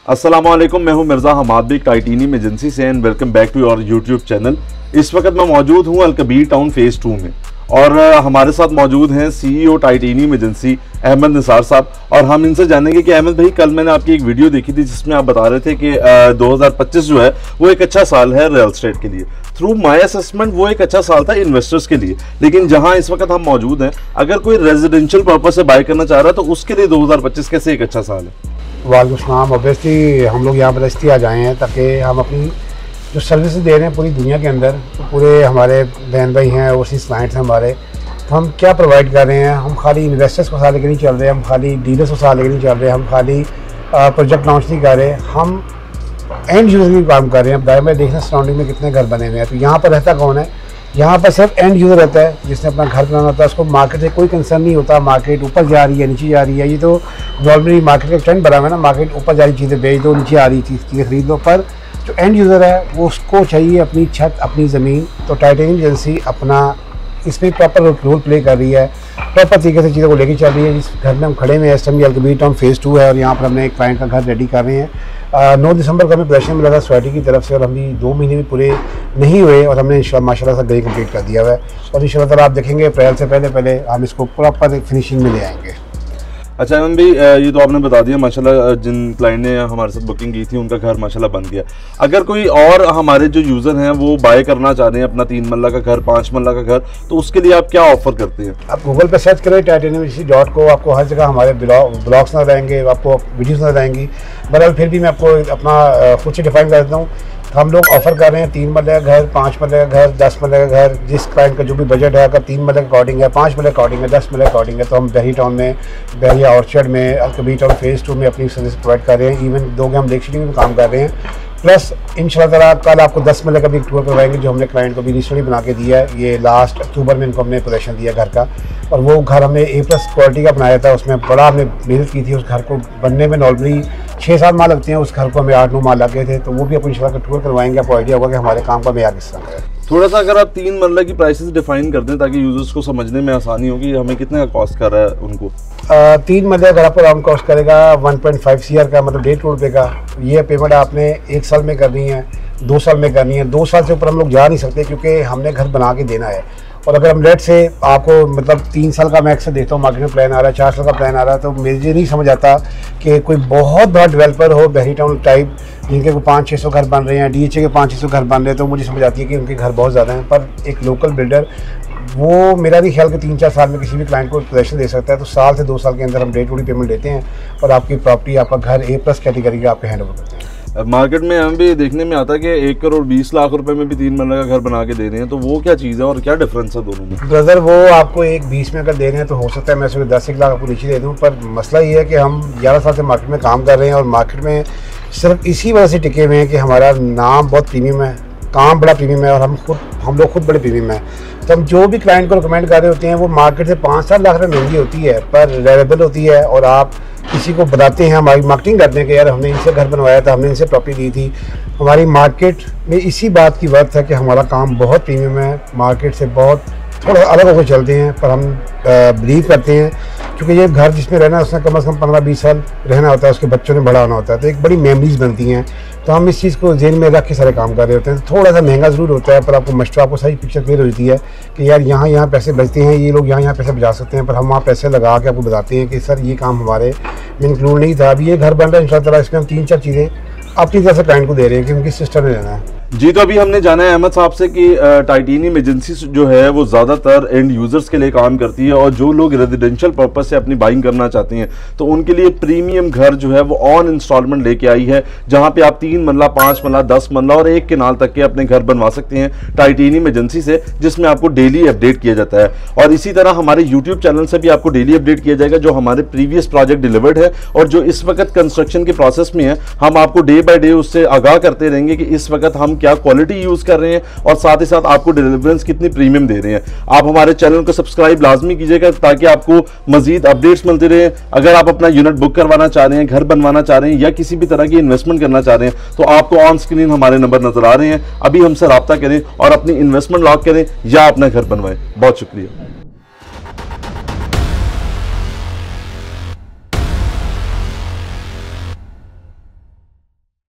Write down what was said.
अस्सलामुअलैकुम, मैं हूं Mirza Hammad big titanium agency से and welcome back to your YouTube channel. इस वक्त मैं मौजूद हूं अलकबीर टाउन फेज़ 2 में और हमारे साथ मौजूद हैं CEO titanium agency Ahmad Nisar साहब। और हम इनसे जानेंगे कि अहमद भाई, कल मैंने आपकी एक वीडियो देखी थी जिसमें आप बता रहे थे कि 2025 जो है वो एक अच्छा साल है रियल एस्टेट के लिए। थ्रू माई असेसमेंट वो एक अच्छा साल था इन्वेस्टर्स के लिए, लेकिन जहां इस वक्त हम मौजूद हैं, अगर कोई रेजिडेंशियल पर्पज से बाय करना चाह रहा है तो उसके लिए 2025 कैसे एक अच्छा साल है? वालेकुम। ऑब्वियसली हम लोग यहाँ पर इस्तियाज आए हैं ताकि हम अपनी जो सर्विसेज दे रहे हैं पूरी दुनिया के अंदर, पूरे हमारे बहन भाई हैं, ओवरसीज़ क्लाइंट्स हैं हमारे, तो हम क्या प्रोवाइड कर रहे हैं। हम खाली इन्वेस्टर्स को साथ लेकर नहीं चल रहे, हम खाली डीलर्स को साथ लेकर नहीं चल रहे, हम खाली प्रोजेक्ट लॉन्च नहीं कर रहे, हम एंड यूज़र भी काम कर रहे हैं। अब मैं देखना सराउंडिंग में कितने घर बने हुए हैं, तो यहाँ पर रहता कौन है? यहाँ पर सिर्फ एंड यूज़र रहता है जिसने अपना घर बनाना होता है। उसको मार्केट से कोई कंसर्न नहीं होता, मार्केट ऊपर जा रही है नीचे जा रही है। ये तो नॉर्मली मार्केट का ट्रेंड बना हुआ है ना, मार्केट ऊपर जा रही चीज़ें बेच दो, नीचे आ रही चीज़ें खरीद लो। पर जो एंड यूज़र है वो उसको चाहिए अपनी छत, अपनी ज़मीन। तो टाइटेनियम एजेंसी अपना इसमें प्रॉपर रोल प्ले कर रही है, प्रॉपर तरीके से चीज़ों को लेकर चल रही है। जिस घर में हम खड़े में इस टाइम अलकबीर टाउन फेज़ 2 है और यहाँ पर हमने एक क्लाइंट का घर रेडी कर रहे हैं। 9 दिसंबर का हमें पोजीशन मिला था सोसाइटी की तरफ से और हम भी 2 महीने भी पूरे नहीं हुए और हमने इंशाल्लाह माशाल्लाह से घर कंप्लीट कर दिया हुआ है। और इंशाल्लाह ताला आप देखेंगे अप्रैल से पहले हम इसको प्रॉपर फिनिशिंग में ले आएंगे। अच्छा अमन भाई, ये तो आपने बता दिया माशाल्लाह, जिन क्लाइंट ने हमारे साथ बुकिंग की थी उनका घर माशाल्लाह बन गया। अगर कोई और हमारे जो यूज़र हैं वो बाय करना चाह रहे हैं अपना 3 मरला का घर, 5 मरला का घर, तो उसके लिए आप क्या ऑफर करते हैं? आप गूगल पे सर्च करें टाइटेनियम.co, आपको हर जगह हमारे ब्लॉग्स नजर आएंगे, आपको वीडियोस नजर आएंगी। बहरहाल फिर भी मैं आपको अपना खुद से डिफाइन कर देता हूँ। हम लोग ऑफर कर रहे हैं 3 मरले का घर, 5 मरले का घर, 10 मरले का घर। जिस क्लाइंट का जो भी बजट है, अगर 3 मरले का अकॉर्डिंग है, 5 मरले अकॉर्डिंग है, 10 मरले अकॉर्डिंग है, तो हम बहरी टाउन में, बहरिया ऑर्चर्ड में, अलकबीर टाउन फेज़ 2 में अपनी सर्विस प्रोवाइड कर रहे हैं। इवन 2 हम लेक सिटी में काम कर रहे हैं। प्लस इंशाल्लाह ताला कल आपको 10 मरले का भी टूर करवाएंगे जो हमने क्लाइंट को भी रिसेंटली बना के दिया है। ये लास्ट अक्टूबर में इनको हमने पोजीशन दिया घर का, और वो घर हमने A+ क्वालिटी का बनाया था। उसमें बड़ा हमने मेहनत की थी उस घर को बनने में। नॉर्मली 6-7 माह लगते हैं, उस घर को हमें 8-9 माह लगे थे। तो वो भी आपको इंशाल्लाह टूर करवाएंगे, आपको आइडिया होगा कि हमारे काम का मेयार किस तरह है। थोड़ा सा अगर आप 3 मरला की प्राइसेस डिफाइन कर दें ताकि यूजर्स को समझने में आसानी होगी, हमें कितने का कॉस्ट कर रहा है उनको? 3 मरले का घर आपको राउंड कॉस्ट करेगा 1.5 CR का, मतलब 1.5 करोड़ रुपये का। ये पेमेंट आपने 1 साल में करनी है, 2 साल में करनी है। 2 साल से ऊपर हम लोग जा नहीं सकते क्योंकि हमने घर बना के देना है। और अगर हम लेट से आपको मतलब 3 साल का मैं अक्सर देखता हूँ मार्केट में प्लान आ रहा है, 4 साल का प्लान आ रहा है, तो मुझे नहीं समझ आता कि कोई बहुत बड़ा डेवलपर हो बहरी टाउन टाइप जिनके को 500-600 घर बन रहे हैं, DHA के 500-600 घर बन रहे हैं, तो मुझे समझ आती है कि उनके घर बहुत ज़्यादा हैं। पर एक लोकल बिल्डर वो मेरा नहीं ख्याल कि 3-4 साल में किसी भी क्लाइंट को पोजीशन दे सकता है। तो साल से 2 साल के अंदर हम 1.5 पेमेंट देते हैं और आपकी प्रॉपर्टी, आपका घर A+ कैटेगरी का आपके हैंड ओवर करते हैं। मार्केट में हम भी देखने में आता है कि 1 करोड़ 20 लाख रुपए में भी 3 मरला का घर बना के दे रहे हैं, तो वो क्या चीज़ है और क्या डिफरेंस है दोनों में? ब्रदर, वो आपको 1.20 में अगर दे रहे हैं तो हो सकता है मैं सिर्फ 10-1 लाख आपको नीचे दे दूँ। पर मसला ये है कि हम 11 साल से मार्केट में काम कर रहे हैं और मार्केट में सिर्फ इसी वजह से टिके हुए हैं कि हमारा नाम बहुत प्रीमियम है, काम बड़ा प्रीमियम है और हम लोग खुद बड़े प्रीमियम है। तो हम जो भी क्लाइंट को रिकमेंड कर रहे होते हैं वो मार्केट से 5-7 लाख रुपये महंगी होती है पर रिलायबल होती है। और आप किसी को बताते हैं, हमारी मार्केटिंग करते हैं कि यार हमने इनसे घर बनवाया था, हमने इनसे प्रॉपर्टी ली थी। हमारी मार्केट में इसी बात की वर्थ है कि हमारा काम बहुत प्रीमियम है, मार्केट से बहुत थोड़ा अलग होकर चलते हैं। पर हम बिलीव करते हैं क्योंकि ये घर जिसमें रहना है उसने कम से कम 15-20 साल रहना होता है, उसके बच्चों ने बड़ा होना होता है, तो एक बड़ी मेमोरीज बनती हैं। तो हम इस चीज़ को जेन में रख के सारे काम कर रहे होते हैं। थोड़ा सा महंगा ज़रूर होता है पर आपको सही पिक्चर क्लियर होती है कि यार यहाँ पैसे बचते हैं, ये लोग यहाँ पैसे बचा सकते हैं। पर हम वहाँ पैसे लगा के आपको बताते हैं कि सर ये काम हमारे में इंक्लूड नहीं था। अभी ये घर बन रहा है इंशाल्लाह, इसमें हम 3-4 चीज़ें अपनी तरह से क्लाइंट को दे रहे हैं कि उनकी सिस्टम में रहना है। जी, तो अभी हमने जाना है अहमद साहब से कि टाइटेनियम एजेंसी जो है वो ज़्यादातर एंड यूज़र्स के लिए काम करती है और जो लोग रेजिडेंशियल पर्पज से अपनी बाइंग करना चाहते हैं तो उनके लिए प्रीमियम घर जो है वो ऑन इंस्टॉलमेंट लेके आई है, जहां पे आप 3 मरला, 5 मरला, 10 मरला और 1 केनाल तक के अपने घर बनवा सकते हैं टाइटेनियम एजेंसी से, जिसमें आपको डेली अपडेट किया जाता है। और इसी तरह हमारे यूट्यूब चैनल से भी आपको डेली अपडेट किया जाएगा जो हमारे प्रीवियस प्रोजेक्ट डिलीवर्ड है और जो इस वक्त कंस्ट्रक्शन के प्रोसेस में है। हम आपको डे बाय डे उससे आगाह करते रहेंगे कि इस वक्त हम क्या क्वालिटी यूज कर रहे हैं और साथ ही साथ आपको डिलीवरेंस कितनी प्रीमियम दे रहे हैं। आप हमारे चैनल को सब्सक्राइब लाजमी कीजिएगा ताकि आपको मजीद अपडेट्स मिलते रहे। अगर आप अपना यूनिट बुक करवाना चाह रहे हैं, घर बनवाना चाह रहे हैं या किसी भी तरह की इन्वेस्टमेंट करना चाह रहे हैं तो आपको ऑन स्क्रीन हमारे नंबर नजर आ रहे हैं, अभी हमसे रब्ता करें और अपनी इन्वेस्टमेंट लॉक करें या अपना घर बनवाएं। बहुत शुक्रिया।